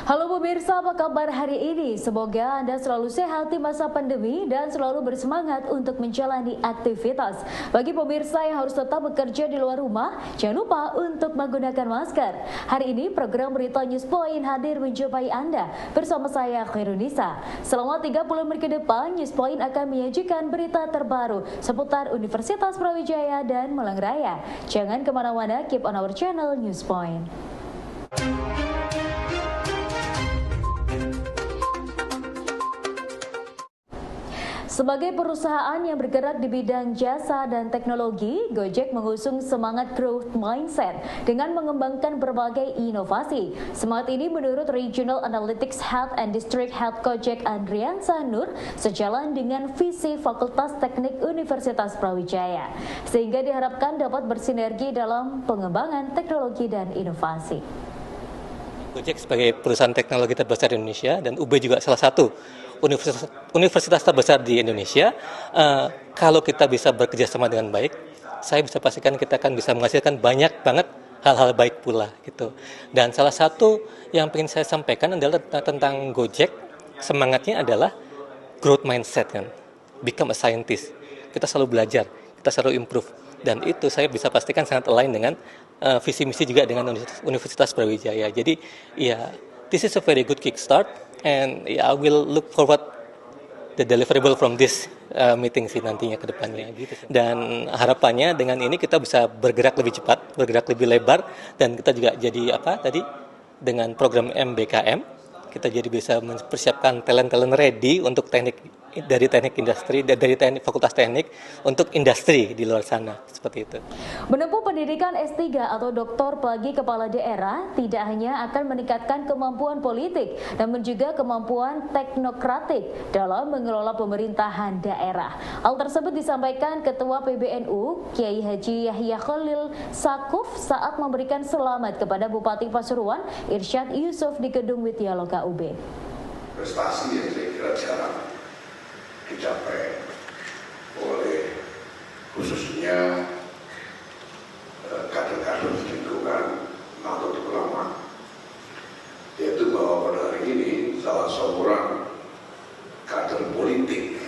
Halo pemirsa, apa kabar hari ini? Semoga Anda selalu sehat di masa pandemi dan selalu bersemangat untuk menjalani aktivitas. Bagi pemirsa yang harus tetap bekerja di luar rumah, jangan lupa untuk menggunakan masker. Hari ini program Berita News Point hadir menjumpai Anda bersama saya Khairunisa. Selama 30 menit ke depan, News Point akan menyajikan berita terbaru seputar Universitas Brawijaya dan Malang Raya. Jangan kemana-mana, keep on our channel News Point. Sebagai perusahaan yang bergerak di bidang jasa dan teknologi, Gojek mengusung semangat growth mindset dengan mengembangkan berbagai inovasi. Semangat ini menurut Regional Analytics Head and District Head Gojek Andrian Sanur sejalan dengan visi Fakultas Teknik Universitas Brawijaya, sehingga diharapkan dapat bersinergi dalam pengembangan teknologi dan inovasi. Gojek sebagai perusahaan teknologi terbesar di Indonesia dan UB juga salah satu universitas terbesar di Indonesia. Kalau kita bisa bekerja sama dengan baik, saya bisa pastikan kita akan bisa menghasilkan banyak banget hal-hal baik pula gitu. Dan salah satu yang ingin saya sampaikan adalah tentang Gojek, semangatnya adalah growth mindset kan, become a scientist. Kita selalu belajar, kita selalu improve, dan itu saya bisa pastikan sangat align dengan visi misi juga dengan Universitas Brawijaya. Jadi ya, this is a very good kickstart, and I will look forward the deliverable from this meeting sih nantinya ke depannya gitu. Dan harapannya dengan ini kita bisa bergerak lebih cepat, bergerak lebih lebar, dan kita juga jadi dengan program MBKM kita jadi bisa mempersiapkan talent ready untuk teknik industri, dari teknik fakultas teknik untuk industri di luar sana, seperti itu. Menempuh pendidikan S3 atau doktor bagi kepala daerah tidak hanya akan meningkatkan kemampuan politik, namun juga kemampuan teknokratik dalam mengelola pemerintahan daerah. Hal tersebut disampaikan Ketua PBNU Kiai Haji Yahya Khalil Sakuf saat memberikan selamat kepada Bupati Pasuruan Irsyad Yusuf di Gedung Widyaloka UB. Prestasi yang saya kira jarang dicapai oleh khususnya kader-kader lingkungan Nahdlatul Ulama, yaitu bahwa pada hari ini salah seorang kader politik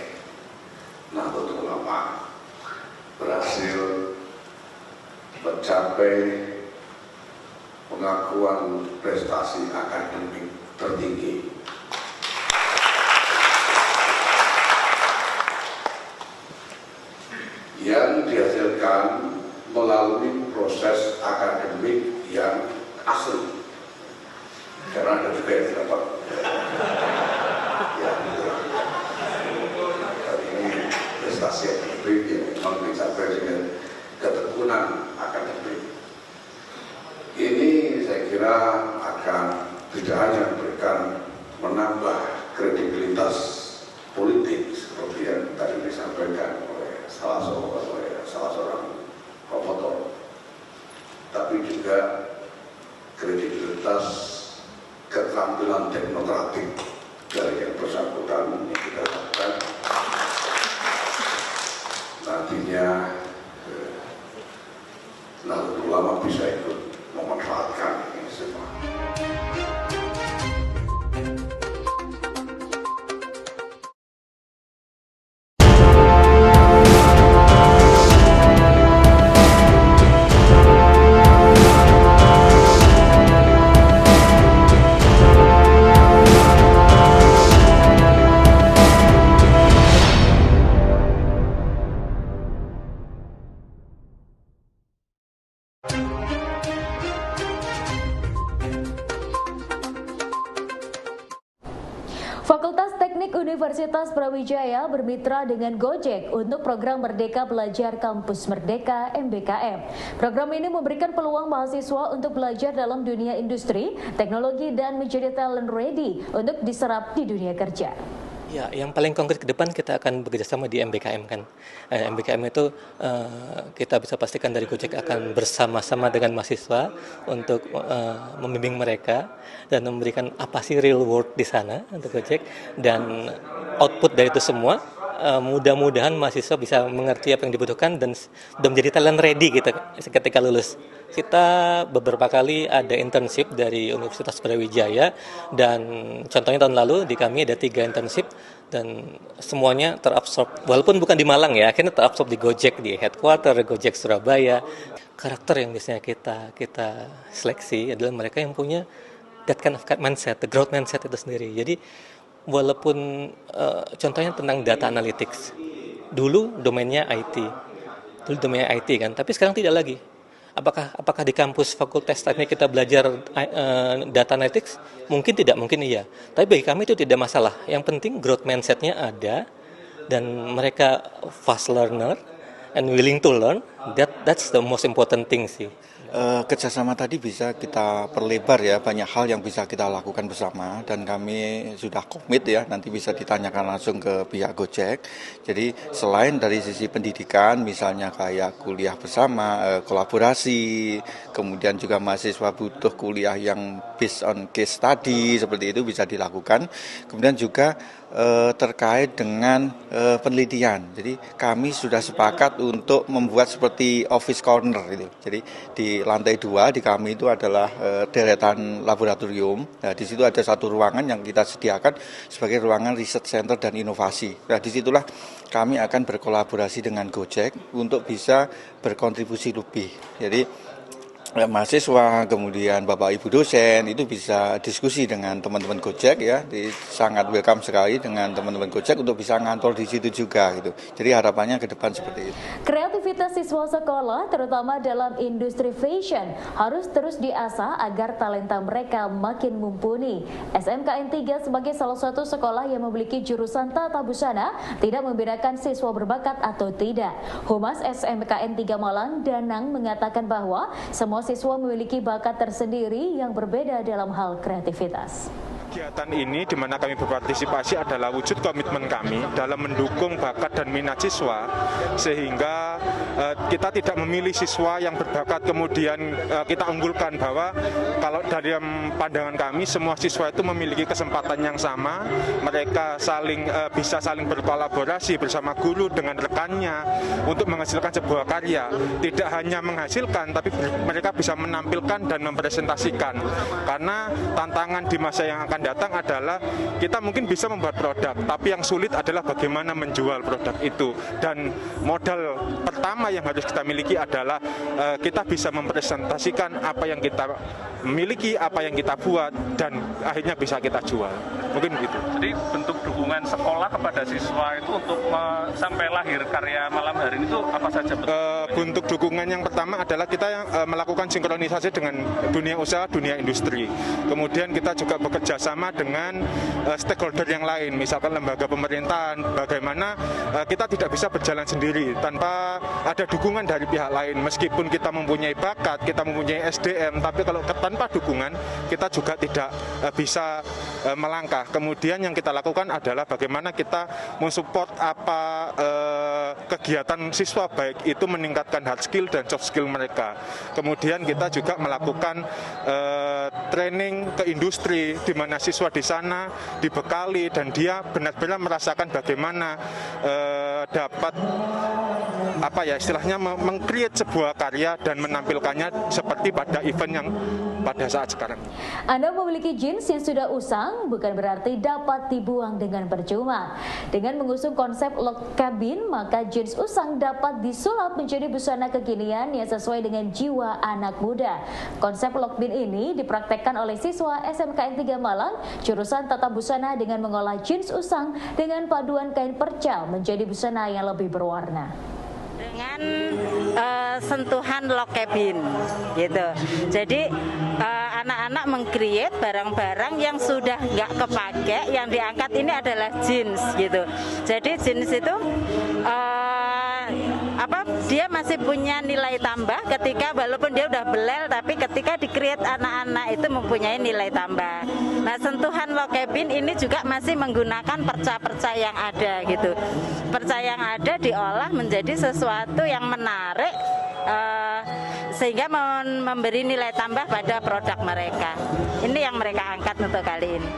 Nahdlatul Ulama berhasil mencapai pengakuan prestasi akademik tertinggi. Yang dihasilkan melalui proses akademik yang asli, karena ada juga yang dapat ya, ini prestasi akademik yang memang dicapai dengan ketekunan akademik. Ini saya kira akan tidak hanya memberikan menambah kredibilitas politik seperti yang tadi disampaikan salah seorang promotor, tapi juga kredibilitas keterampilan teknokratik dari yang bersangkutan yang kita lakukan nantinya Nahdlatul Ulama bisa ikut memanfaatkan ini semua. Fakultas Teknik Universitas Brawijaya bermitra dengan Gojek untuk program Merdeka Belajar Kampus Merdeka (MBKM). Program ini memberikan peluang mahasiswa untuk belajar dalam dunia industri, teknologi, dan menjadi talent ready untuk diserap di dunia kerja. Ya, yang paling konkret ke depan kita akan bekerjasama di MBKM kan. MBKM itu kita bisa pastikan dari Gojek akan bersama-sama dengan mahasiswa untuk membimbing mereka dan memberikan apa sih real world di sana untuk Gojek, dan output dari itu semua mudah-mudahan mahasiswa bisa mengerti apa yang dibutuhkan dan sudah menjadi talent ready gitu ketika lulus. Kita beberapa kali ada internship dari Universitas Brawijaya dan contohnya tahun lalu di kami ada 3 internship dan semuanya terabsorb, walaupun bukan di Malang ya, akhirnya terabsorb di Gojek, di headquarter Gojek Surabaya. Karakter yang biasanya kita seleksi adalah mereka yang punya that kind of mindset, the growth mindset itu sendiri. Jadi walaupun contohnya tentang data analytics, dulu domainnya IT kan, tapi sekarang tidak lagi. Apakah di kampus Fakultas Teknik kita belajar data analytics? Mungkin tidak, mungkin iya. Tapi bagi kami itu tidak masalah. Yang penting growth mindset-nya ada dan mereka fast learner and willing to learn. That's the most important thing sih. Kerjasama tadi bisa kita perlebar ya, banyak hal yang bisa kita lakukan bersama dan kami sudah komit ya, nanti bisa ditanyakan langsung ke pihak Gojek. Jadi selain dari sisi pendidikan, misalnya kayak kuliah bersama, kolaborasi, kemudian juga mahasiswa butuh kuliah yang based on case study, seperti itu bisa dilakukan. Kemudian juga terkait dengan penelitian. Jadi kami sudah sepakat untuk membuat seperti office corner gitu. Jadi di lantai 2 di kami itu adalah deretan laboratorium. Nah, di situ ada satu ruangan yang kita sediakan sebagai ruangan research center dan inovasi. Nah, disitulah kami akan berkolaborasi dengan Gojek untuk bisa berkontribusi lebih. Jadi mahasiswa, kemudian Bapak Ibu dosen itu bisa diskusi dengan teman-teman Gojek ya. Sangat welcome sekali dengan teman-teman Gojek untuk bisa ngantor di situ juga gitu. Jadi harapannya ke depan seperti itu. Kreativitas siswa sekolah terutama dalam industri fashion harus terus diasah agar talenta mereka makin mumpuni. SMKN 3 sebagai salah satu sekolah yang memiliki jurusan tata busana tidak membedakan siswa berbakat atau tidak. Humas SMKN 3 Malang, Danang, mengatakan bahwa semua siswa memiliki bakat tersendiri yang berbeda dalam hal kreativitas. Kegiatan ini di mana kami berpartisipasi adalah wujud komitmen kami dalam mendukung bakat dan minat siswa, sehingga kita tidak memilih siswa yang berbakat kemudian kita unggulkan, bahwa kalau dari pandangan kami semua siswa itu memiliki kesempatan yang sama, mereka bisa saling berkolaborasi bersama guru dengan rekannya untuk menghasilkan sebuah karya. Tidak hanya menghasilkan, tapi mereka bisa menampilkan dan mempresentasikan. Karena tantangan di masa yang akan datang adalah kita mungkin bisa membuat produk, tapi yang sulit adalah bagaimana menjual produk itu. Dan modal pertama yang harus kita miliki adalah kita bisa mempresentasikan apa yang kita miliki, apa yang kita buat, dan akhirnya bisa kita jual. Mungkin begitu. Jadi bentuk dukungan sekolah kepada siswa itu untuk sampai lahir karya malam hari ini itu apa saja? Bentuk dukungan yang pertama adalah kita melakukan sinkronisasi dengan dunia usaha, dunia industri. Kemudian kita juga bekerja sama dengan stakeholder yang lain, misalkan lembaga pemerintahan. Bagaimana kita tidak bisa berjalan sendiri tanpa ada dukungan dari pihak lain. Meskipun kita mempunyai bakat, kita mempunyai SDM, tapi kalau tanpa dukungan kita juga tidak bisa melangkah. Kemudian yang kita lakukan adalah bagaimana kita mensupport kegiatan siswa, baik itu meningkatkan hard skill dan soft skill mereka. Kemudian kita juga melakukan training ke industri, di mana siswa di sana dibekali dan dia benar-benar merasakan bagaimana dapat istilahnya meng-create sebuah karya dan menampilkannya seperti pada event yang pada saat sekarang. Anda memiliki jeans yang sudah usang bukan berarti dapat dibuang dengan percuma. Dengan mengusung konsep log cabin, maka jeans usang dapat disulap menjadi busana kekinian yang sesuai dengan jiwa anak muda. Konsep log bin ini dipraktekkan oleh siswa SMKN 3 Malang, jurusan tata busana, dengan mengolah jeans usang dengan paduan kain percal menjadi busana yang lebih berwarna. Dengan sentuhan log cabin gitu. Jadi anak-anak meng-create barang-barang yang sudah nggak kepake, yang diangkat ini adalah jeans gitu. Jadi jeans itu dia masih punya nilai tambah ketika walaupun dia udah belel, tapi ketika di-create anak-anak itu mempunyai nilai tambah. Nah, sentuhan log cabin ini juga masih menggunakan perca-perca yang ada gitu. Perca yang ada diolah menjadi sesuatu yang menarik sehingga memberi nilai tambah pada produk mereka. Ini yang mereka angkat untuk kali ini.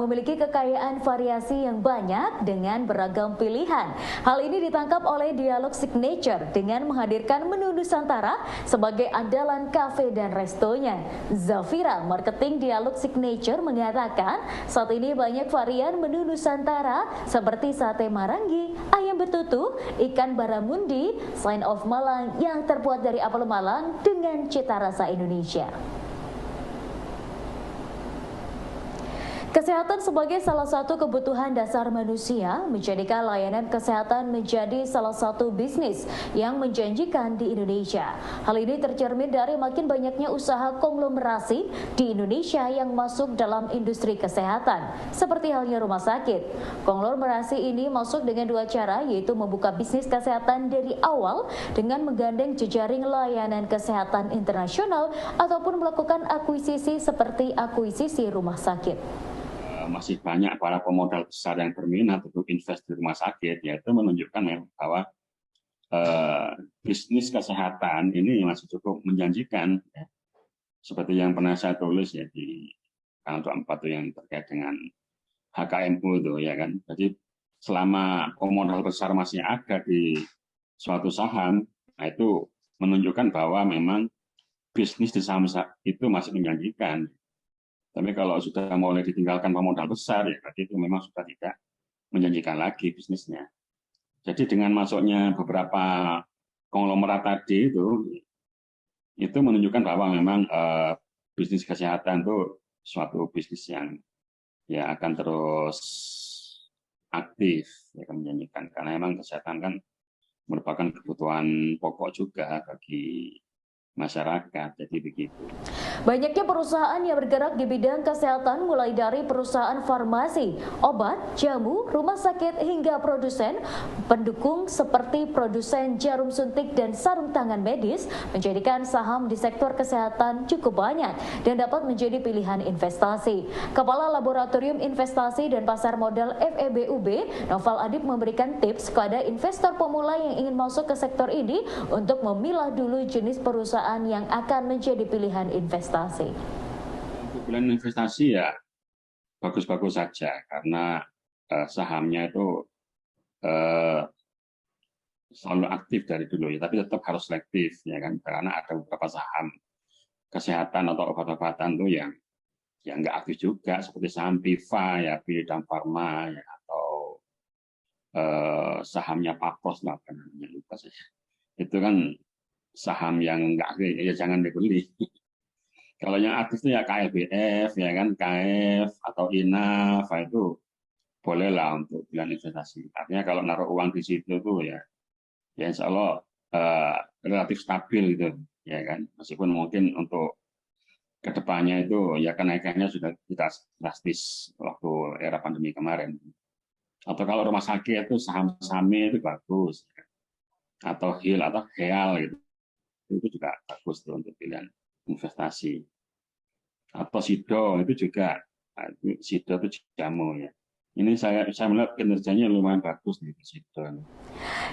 memiliki kekayaan variasi yang banyak dengan beragam pilihan. Hal ini ditangkap oleh Dialog Signature dengan menghadirkan menu Nusantara sebagai andalan kafe dan restonya. Zafira, marketing Dialog Signature, mengatakan saat ini banyak varian menu Nusantara seperti sate Marangi, ayam betutu, ikan baramundi, sign of Malang yang terbuat dari apel Malang dengan cita rasa Indonesia. Kesehatan sebagai salah satu kebutuhan dasar manusia menjadikan layanan kesehatan menjadi salah satu bisnis yang menjanjikan di Indonesia. Hal ini tercermin dari makin banyaknya usaha konglomerasi di Indonesia yang masuk dalam industri kesehatan, seperti halnya rumah sakit. Konglomerasi ini masuk dengan dua cara, yaitu membuka bisnis kesehatan dari awal dengan menggandeng jejaring layanan kesehatan internasional ataupun melakukan akuisisi seperti akuisisi rumah sakit. Masih banyak para pemodal besar yang berminat untuk invest di rumah sakit, yaitu menunjukkan bahwa bisnis kesehatan ini masih cukup menjanjikan, ya. Seperti yang pernah saya tulis ya di kanal 24 yang terkait dengan HKMU itu, ya kan. Jadi selama pemodal besar masih ada di suatu saham, nah itu menunjukkan bahwa memang bisnis di saham itu masih menjanjikan. Tapi kalau sudah mulai ditinggalkan pemodal besar, ya berarti itu memang sudah tidak menjanjikan lagi bisnisnya. Jadi dengan masuknya beberapa konglomerat tadi itu menunjukkan bahwa memang bisnis kesehatan itu suatu bisnis yang ya akan terus aktif, ya, akan menjanjikan. Karena memang kesehatan kan merupakan kebutuhan pokok juga bagi masyarakat, jadi begitu. Banyaknya perusahaan yang bergerak di bidang kesehatan, mulai dari perusahaan farmasi, obat, jamu, rumah sakit, hingga produsen pendukung seperti produsen jarum suntik dan sarung tangan medis, menjadikan saham di sektor kesehatan cukup banyak dan dapat menjadi pilihan investasi. Kepala Laboratorium Investasi dan Pasar Modal FEBUB, Noval Adib, memberikan tips kepada investor pemula yang ingin masuk ke sektor ini untuk memilah dulu jenis perusahaan yang akan menjadi pilihan investasi. Untuk pilihan investasi ya bagus-bagus saja, karena sahamnya itu selalu aktif dari dulu, ya, tapi tetap harus selektif, ya kan, karena ada beberapa saham kesehatan atau obat-obatan tuh yang nggak aktif juga, seperti saham PIVA, ya, Bidang Farma, ya, atau sahamnya Papos, lah, namanya lupa saja. Itu kan saham yang nggak aktif, ya jangan dibeli. Kalau yang aktif itu ya KLBF, ya kan, KF atau INAF, itu bolehlah untuk pilihan investasi. Artinya kalau naruh uang di situ tuh ya insya Allah relatif stabil gitu, ya kan. Meskipun mungkin untuk kedepannya itu ya kenaikannya sudah tidak drastis waktu era pandemi kemarin. Atau kalau rumah sakit itu saham-sahamnya itu bagus, atau HIL atau HEAL gitu. Itu juga bagus tuh untuk pilihan investasi. Atau SIDO itu juga, SIDO itu jamu, ya. Ini saya melihat kinerjanya lumayan bagus di SIDO.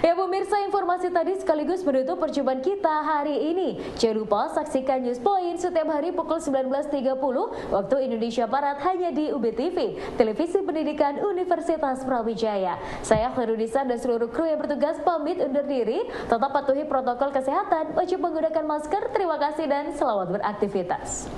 Ya pemirsa, informasi tadi sekaligus menutup perjumpaan kita hari ini. Jangan lupa saksikan News Point setiap hari pukul 19.30 waktu Indonesia Barat hanya di UBTV, Televisi Pendidikan Universitas Brawijaya. Saya Khairunisa dan seluruh kru yang bertugas pamit undur diri. Tetap patuhi protokol kesehatan, wajib menggunakan masker. Terima kasih dan selamat beraktivitas.